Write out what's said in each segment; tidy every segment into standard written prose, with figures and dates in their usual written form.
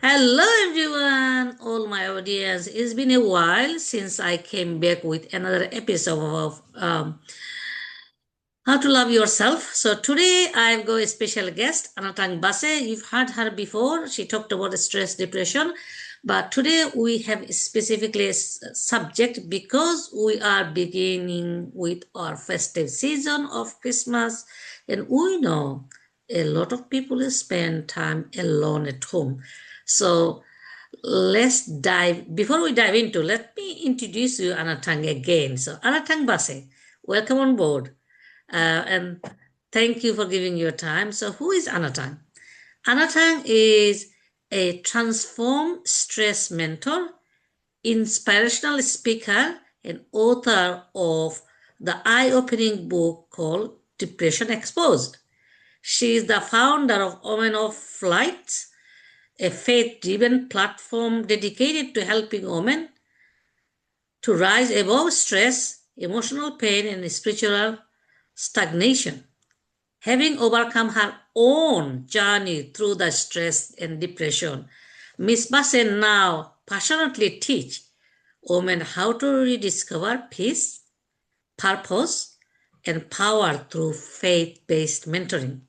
Hello, everyone, all my audience. It's been a while since I came back with another episode of How to Love Yourself. So, today I've got a special guest, Anatang Bassey. You've heard her before. She talked about stress, depression. But today we have specifically a subject because we are beginning with our festive season of Christmas. And we know a lot of people spend time alone at home. So, before we dive into, let me introduce you Anatang again. So Anatang Bassey, welcome on board. And thank you for giving your time. So who is Anatang? Anatang is a transform stress mentor, inspirational speaker, and author of the eye-opening book called Depression Exposed. She is the founder of Women of Flight, a faith-driven platform dedicated to helping women to rise above stress, emotional pain, and spiritual stagnation. Having overcome her own journey through the stress and depression, Miss Bassey now passionately teach women how to rediscover peace, purpose, and power through faith-based mentoring.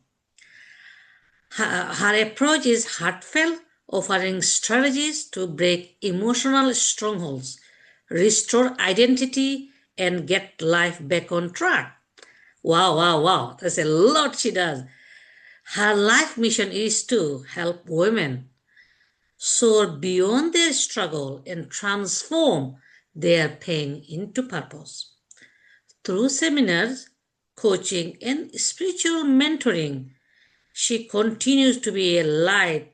Her approach is heartfelt, offering strategies to break emotional strongholds, restore identity, and get life back on track. Wow, wow, wow. That's a lot she does. Her life mission is to help women soar beyond their struggle and transform their pain into purpose. Through seminars, coaching, and spiritual mentoring, she continues to be a light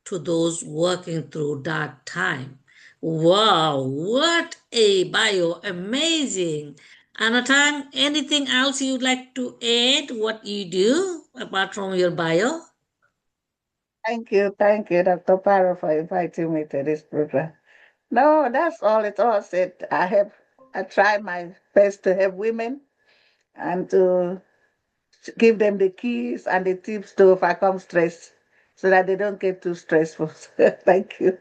to those working through dark time. Wow, what a bio. Amazing. Anatang, anything else you'd like to add what you do apart from your bio? Thank you, Dr. Parul, for inviting me to this program. No, that's all. It's all said. I try my best to help women and to give them the keys and the tips to overcome stress, so that they don't get too stressful. Thank you.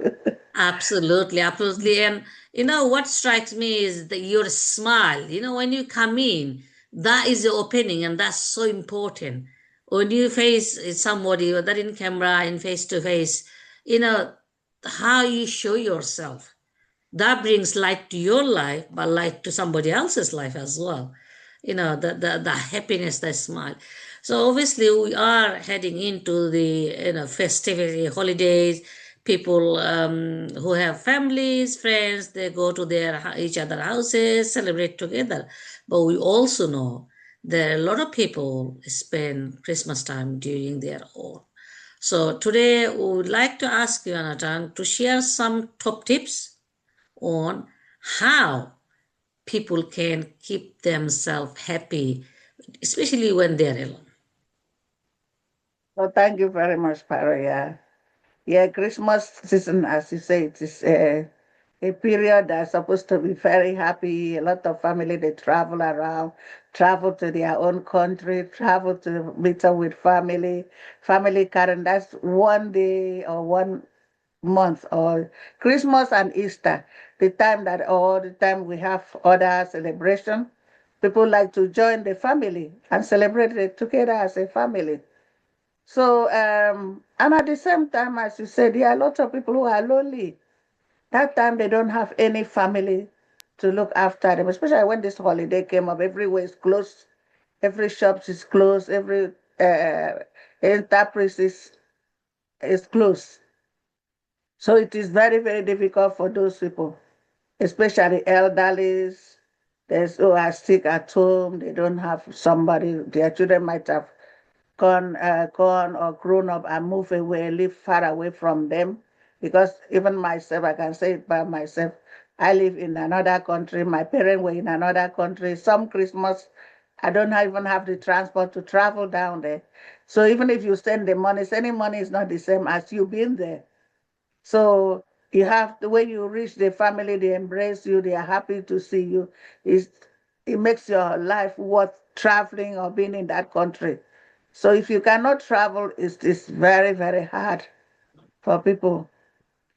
Absolutely, absolutely. And what strikes me is that your smile. When you come in, that is the opening, and that's so important. When you face somebody, whether in camera, in face to face, you know, how you show yourself. That brings light to your life, but light to somebody else's life as well. The happiness, the smile. So obviously we are heading into the festivity holidays. People who have families, friends, they go to each other houses, celebrate together. But we also know there are a lot of people spend Christmas time during their own. So today we would like to ask you, Anatang, to share some top tips on how people can keep themselves happy, especially when they're alone. Well, thank you very much, Paro. Yeah, Christmas season, as you say, it is a period that's supposed to be very happy. A lot of family, they travel around, travel to their own country, travel to meet up with family Karen. That's 1 day or 1 month, or Christmas and Easter, the time that all the time we have other celebration. People like to join the family and celebrate it together as a family. So, and at the same time, as you said, there are lots of people who are lonely. That time they don't have any family to look after them, especially when this holiday came up. Everywhere is closed, every shop is closed, every enterprise is closed. So it is very, very difficult for those people, especially elderlies. There's who are sick at home. They don't have somebody. Their children might have gone or grown up and move away, live far away from them. Because even myself, I can say it by myself. I live in another country. My parents were in another country. Some Christmas, I don't even have the transport to travel down there. So even if you send the money, sending money is not the same as you being there. So you have the way you reach the family, they embrace you, they are happy to see you. It's, it makes your life worth traveling or being in that country. So if you cannot travel, it's very, very hard for people.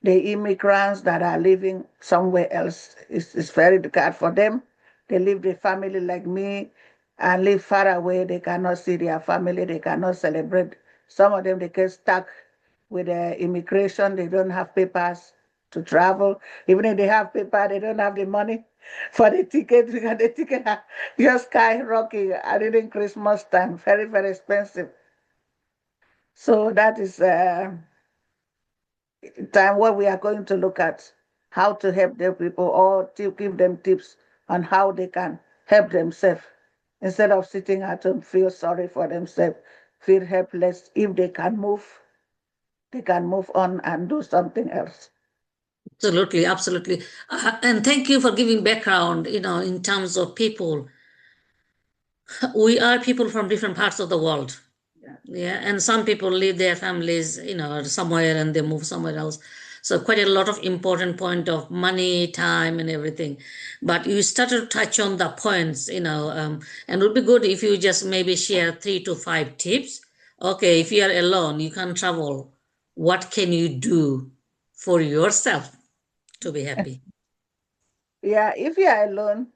the immigrants that are living somewhere else. It's very hard for them. They leave the family like me and live far away. They cannot see their family. They cannot celebrate. Some of them, they get stuck with immigration. They don't have papers to travel. Even if they have paper, they don't have the money for the ticket because the ticket are just skyrocketing during Christmas time. Very, very expensive. So that is time what we are going to look at how to help the people or to give them tips on how they can help themselves instead of sitting at home feel sorry for themselves, feel helpless. If they can move on and do something else. Absolutely, absolutely. And thank you for giving background, in terms of people. We are people from different parts of the world. Yeah. Yeah, and some people leave their families, somewhere and they move somewhere else. So quite a lot of important point of money, time, and everything. But you started to touch on the points, and it would be good if you just maybe share 3 to 5 tips. Okay, if you are alone, you can't travel. What can you do for yourself to be happy? Yeah, if you are alone,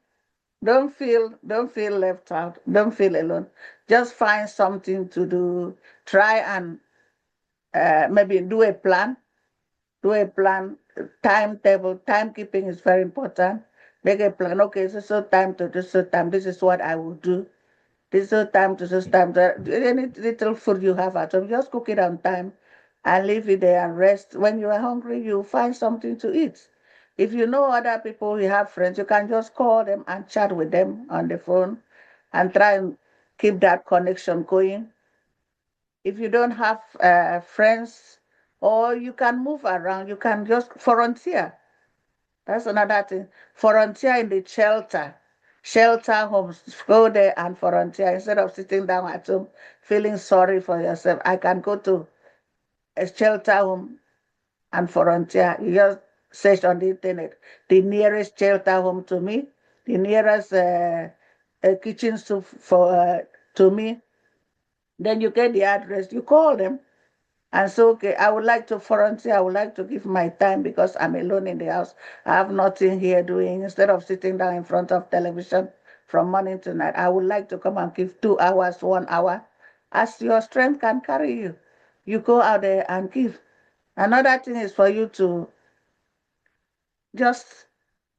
don't feel left out. Don't feel alone. Just find something to do. Try and maybe do a plan, timetable, timekeeping is very important. Make a plan. Okay, so time to this so time. This is what I will do. This is time to this time. Any little food you have at home, just cook it on time and leave it there and rest. When you are hungry, you find something to eat. If you know other people, you have friends, you can just call them and chat with them on the phone and try and keep that connection going. If you don't have friends, or you can move around, you can just volunteer. That's another thing. Volunteer in the shelter homes. Go there and volunteer instead of sitting down at home feeling sorry for yourself. I can go to a shelter home and volunteer. You just search on the internet the nearest shelter home to me, the nearest kitchen soup for to me. Then you get the address. You call them. And so, okay, I would like to volunteer. I would like to give my time because I'm alone in the house. I have nothing here doing. Instead of sitting down in front of television from morning to night, I would like to come and give 2 hours, 1 hour, as your strength can carry you. You go out there and give. Another thing is for you to just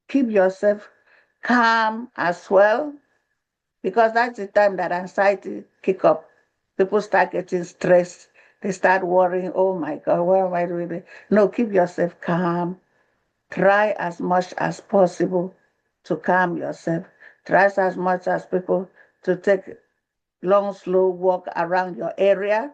keep yourself calm as well, because that's the time that anxiety kick up. People start getting stressed. They start worrying, oh my God, what am I doing? No, keep yourself calm. Try as much as possible to calm yourself. Try as much as people to take long, slow walk around your area.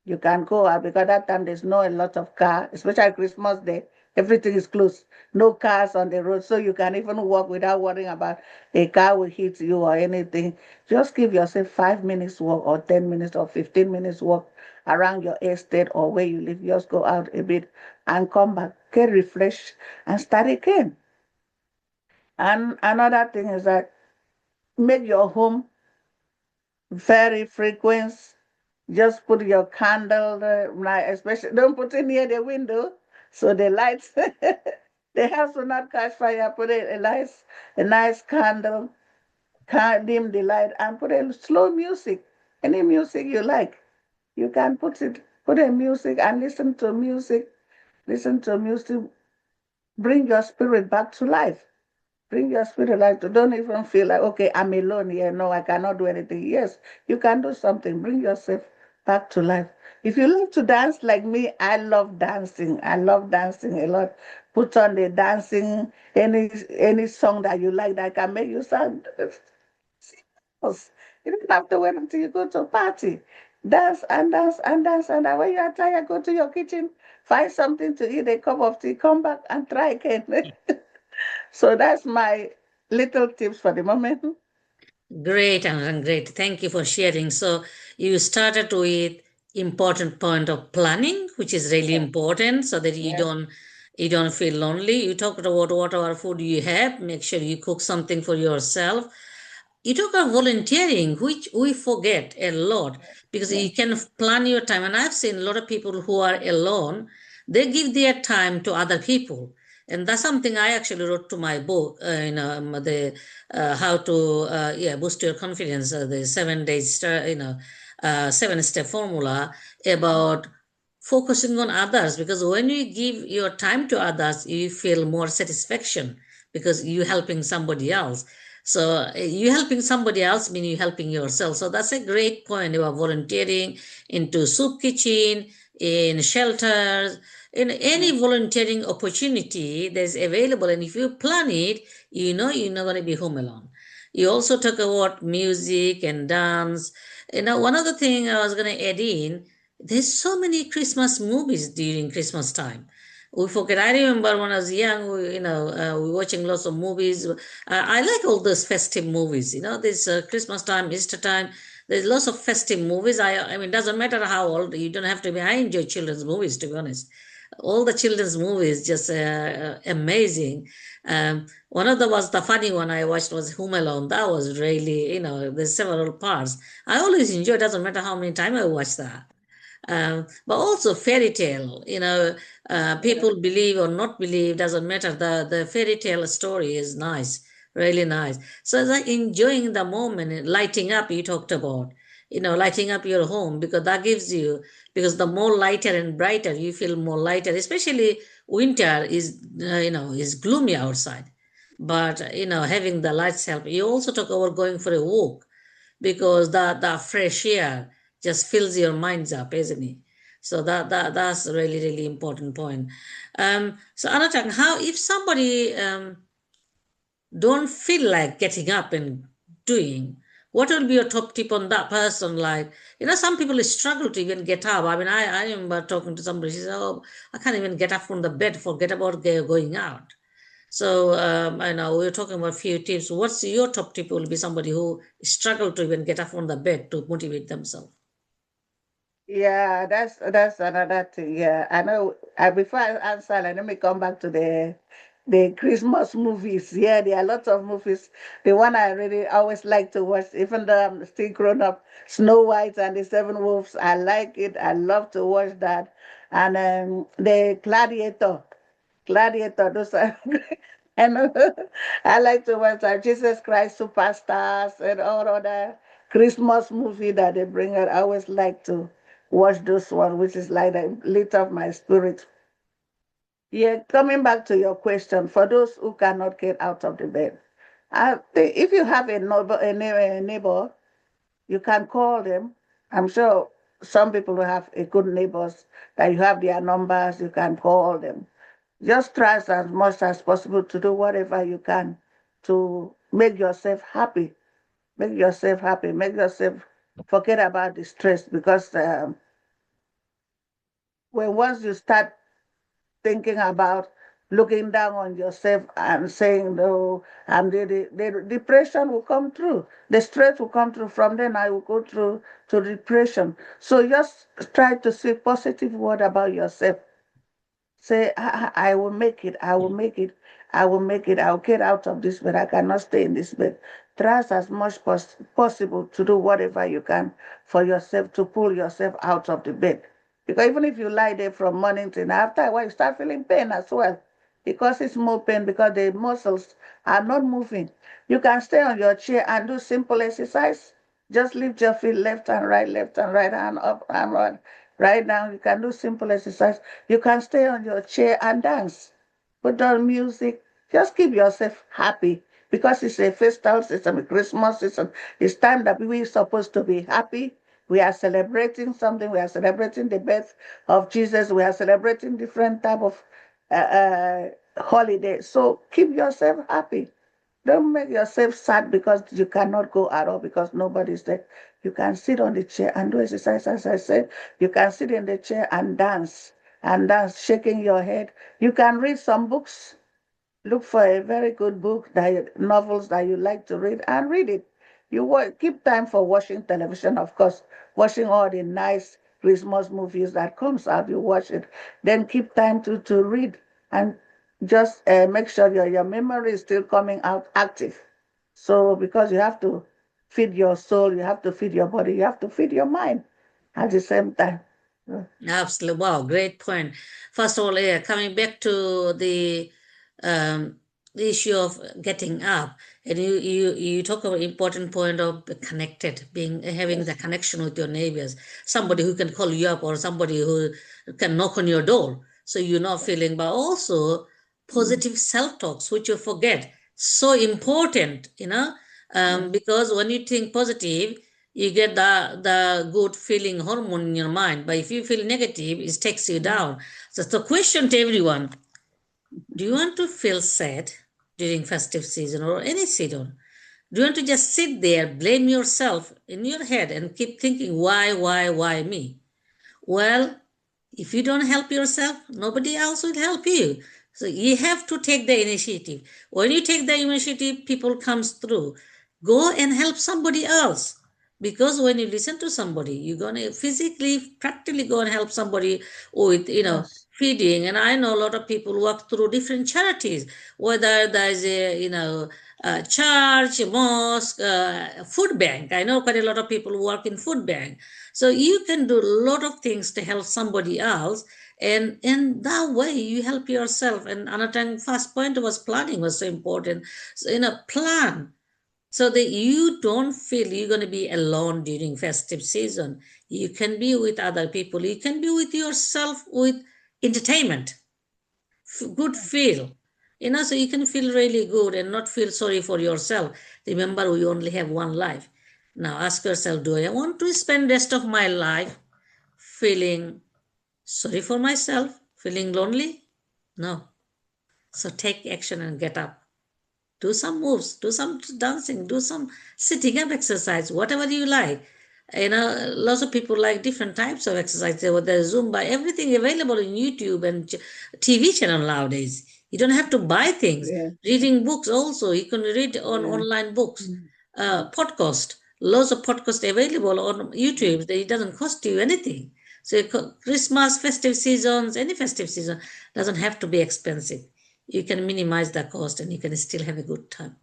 You can go out because that time there's no a lot of car, especially Christmas Day. Everything is closed. No cars on the road, so you can even walk without worrying about a car will hit you or anything. Just give yourself 5 minutes walk or 10 minutes or 15 minutes walk around your estate or where you live. Just go out a bit and come back, get refreshed, and start again. And another thing is that make your home very frequent. Just put your candle, especially don't put it near the window, so the lights, the house will not catch fire. Put a nice candle, dim the light, and put a slow music, any music you like. You can put a music and listen to music. Listen to music. Bring your spirit back to life. Bring your spirit alive. Don't even feel like, okay, I'm alone here. No, I cannot do anything. Yes, you can do something. Bring yourself back to life. If you love to dance like me, I love dancing. I love dancing a lot. Put on the dancing, any song that you like that can make you sound serious. You don't have to wait until you go to a party. Dance and dance and dance. And then when you are tired, go to your kitchen, find something to eat, a cup of tea, come back and try again. So that's my little tips for the moment. Great, and great. Thank you for sharing. So you started with important point of planning, which is really Yeah, important, so that you yeah, don't feel lonely. You talked about whatever food you have. Make sure you cook something for yourself. You talk about volunteering, which we forget a lot because yeah, you can plan your time. And I've seen a lot of people who are alone. They give their time to other people. And that's something I actually wrote to my book, the how to boost your confidence, the 7 days, 7-step formula about focusing on others, because when you give your time to others you feel more satisfaction because you helping somebody else. So you helping somebody else mean you helping yourself. So that's a great point about volunteering into soup kitchen, in shelters, in any volunteering opportunity that's available. And if you plan it, you're not going to be home alone. You also talk about music and dance. One other thing I was going to add in, there's so many Christmas movies during Christmas time. We forget. I remember when I was young, we were watching lots of movies. I like all those festive movies. This Christmas time, Easter time. There's lots of festive movies. I mean, doesn't matter how old. You don't have to be. I enjoy children's movies, to be honest. All the children's movies just amazing. One of the was the funny one I watched was Home Alone. That was really, there's several parts. I always enjoy. Doesn't matter how many times I watch that. But also fairy tale, Yeah. people believe or not believe, doesn't matter. The fairy tale story is nice, really nice. So it's like enjoying the moment, lighting up, you talked about, lighting up your home, because that gives you, because the more lighter and brighter you feel, more lighter, especially winter is gloomy outside. But having the lights help. You also talk about going for a walk, because the fresh air just fills your minds up, isn't it? So that's a really really important point. So Anatang, how if somebody don't feel like getting up and doing, what will be your top tip on that person? Like, some people struggle to even get up. I mean, I remember talking to somebody, she said, oh, I can't even get up from the bed, forget about going out. So I know we're talking about a few tips. What's your top tip? Will be somebody who struggle to even get up from the bed to motivate themselves. Yeah, that's another thing. Yeah, I know. Before I answer, let me come back to the Christmas movies. Yeah, there are lots of movies. The one I really always like to watch, even though I'm still grown up, Snow White and the Seven Wolves. I like it. I love to watch that. And the Gladiator. Those are and I like to watch Jesus Christ Superstars and all other Christmas movie that they bring out. I always like to watch this one, which is like the lit of my spirit. Yeah, coming back to your question, for those who cannot get out of the bed, I think if you have a neighbor, you can call them. I'm sure some people who have a good neighbors that you have their numbers, you can call them. Just try as much as possible to do whatever you can to make yourself happy. Make yourself happy. Make yourself forget about the stress, because when once you start thinking about looking down on yourself and saying no, and the depression will come through, the stress will come through. From then I will go through to depression. So just try to say positive word about yourself. Say, I will make it, I will make it, I will make it, I'll get out of this bed. I cannot stay in this bed. Try as much possible to do whatever you can for yourself to pull yourself out of the bed. Because even if you lie there from morning till after a while, you start feeling pain as well. Because it's more pain because the muscles are not moving. You can stay on your chair and do simple exercise. Just lift your feet left and right hand up and right down. You can do simple exercise. You can stay on your chair and dance. Put on music. Just keep yourself happy because it's a festal season, a Christmas season. It's time that we're supposed to be happy. We are celebrating something. We are celebrating the birth of Jesus. We are celebrating different type of holiday. So keep yourself happy. Don't make yourself sad because you cannot go at all because nobody's there. You can sit on the chair and do exercise, as I said. You can sit in the chair and dance, shaking your head. You can read some books. Look for a very good book, novels that you like to read, and read it. Keep time for watching television, of course, watching all the nice Christmas movies that comes out. You watch it. Then keep time to read and just make sure your memory is still coming out active. So because you have to feed your soul, you have to feed your body, you have to feed your mind at the same time. Absolutely. Wow, great point. First of all, yeah, coming back to um, the issue of getting up, and you talk about important point of connected, being having the Yes. connection with your neighbors, somebody who can call you up or somebody who can knock on your door, so you're not feeling. But also Mm. positive self talks, which you forget, so important, Yes. because when you think positive you get the good feeling hormone in your mind. But if you feel negative, it takes you Mm. down. So the question to everyone: do you want to feel sad during festive season or any season? Do you want to just sit there, blame yourself in your head, and keep thinking, why me? Well, if you don't help yourself, nobody else will help you. So you have to take the initiative. When you take the initiative, people comes through. Go and help somebody else. Because when you listen to somebody, you're gonna physically, practically go and help somebody with, Yes. feeding. And I know a lot of people work through different charities, whether there's a church, mosque, food bank. I know quite a lot of people who work in food bank, so you can do a lot of things to help somebody else, and in that way you help yourself. And another first point was planning was so important. So plan so that you don't feel you're going to be alone during festive season. You can be with other people. You can be with yourself with entertainment, good feel. So you can feel really good and not feel sorry for yourself. Remember, we only have one life. Now ask yourself, do I want to spend rest of my life feeling sorry for myself, feeling lonely? No. So take action and get up. Do some moves, do some dancing, do some sitting up exercise, whatever you like. Lots of people like different types of exercise. There's Zumba, everything available in YouTube and TV channel nowadays. You don't have to buy things. Yeah. Reading books also, you can read on Yeah. online books. Mm. Podcast, lots of podcasts available on Mm. YouTube. It doesn't cost you anything. So Christmas, festive seasons, any festive season doesn't have to be expensive. You can minimize the cost and you can still have a good time.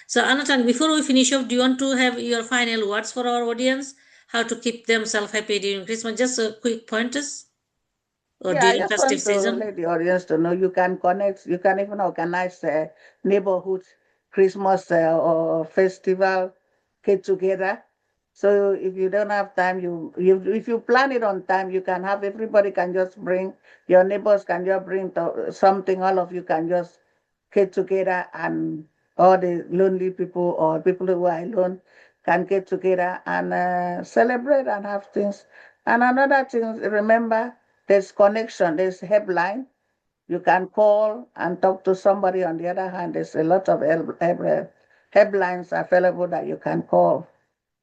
So, Anatang, before we finish off, do you want to have your final words for our audience? How to keep themselves happy during Christmas? Just a quick pointers or Yeah, I during just festive want to season? let the audience to know you can connect, you can even organize a neighborhood Christmas or festival get together. So if you don't have time, if you plan it on time, you can have everybody can just bring your neighbors can just bring something. All of you can just get together, and all the lonely people or people who are alone can get together and celebrate and have things. And another thing, remember, there's connection, there's helpline. You can call and talk to somebody. On the other hand, there's a lot of helplines available that you can call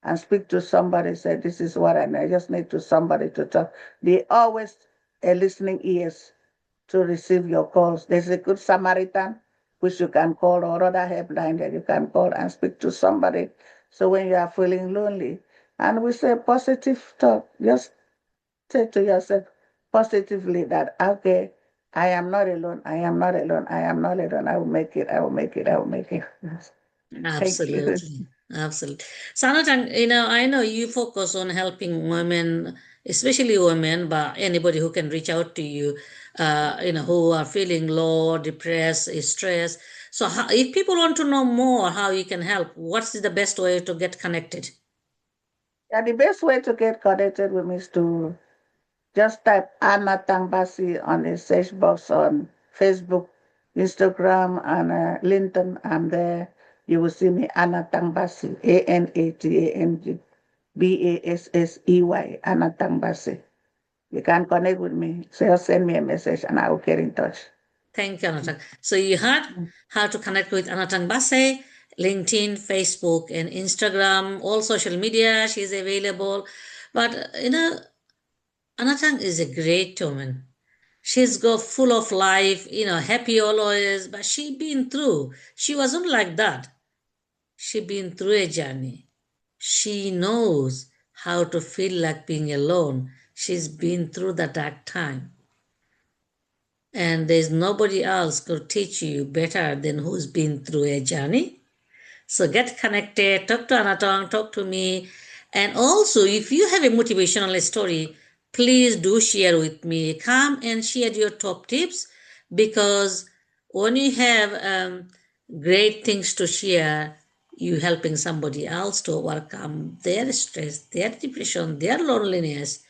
and speak to somebody. Say, this is what I need. I just need to somebody to talk. They always listening ears to receive your calls. There's a good Samaritan which you can call, or other helpline that you can call and speak to somebody. So when you are feeling lonely, and we say positive talk, just say to yourself positively that, okay, I am not alone. I am not alone. I am not alone. I will make it. I will make it. I will make it. Thank you. Absolutely. Absolutely. Sanatang, I know you focus on helping women, especially women, but anybody who can reach out to you, who are feeling low, depressed, stressed. So if people want to know more how you can help, what's the best way to get connected? Yeah, the best way to get connected with me is to just type Anatang Bassey on the search box on Facebook, Instagram, and LinkedIn. I'm there. You will see me, Anatang Bassey, ANATANGBASSEY, Anatang Bassey. You can connect with me. So just send me a message and I will get in touch. Thank you, Anatang. So you heard how to connect with Anatang Bassey, LinkedIn, Facebook, and Instagram, all social media. She's available. But Anatang is a great woman. She's got full of life, happy always, but she been through. She wasn't like that. She been through a journey. She knows how to feel like being alone. She's been through the dark time. And there's nobody else could teach you better than who's been through a journey. So get connected, talk to Anatong, talk to me. And also, if you have a motivational story, please do share with me. Come and share your top tips, because when you have great things to share, you helping somebody else to overcome their stress, their depression, their loneliness,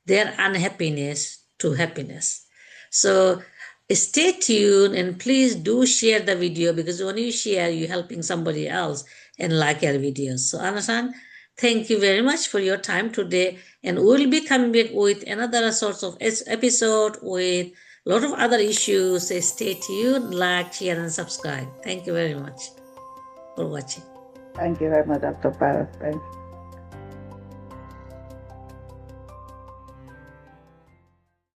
their unhappiness to happiness. So stay tuned and please do share the video, because when you share, you're helping somebody else and like our videos. So Anatan, thank you very much for your time today, and we'll be coming back with another sorts of episode with a lot of other issues. So stay tuned, like, share, and subscribe. Thank you very much for watching. Thank you very much, Dr. Parul. Thank you.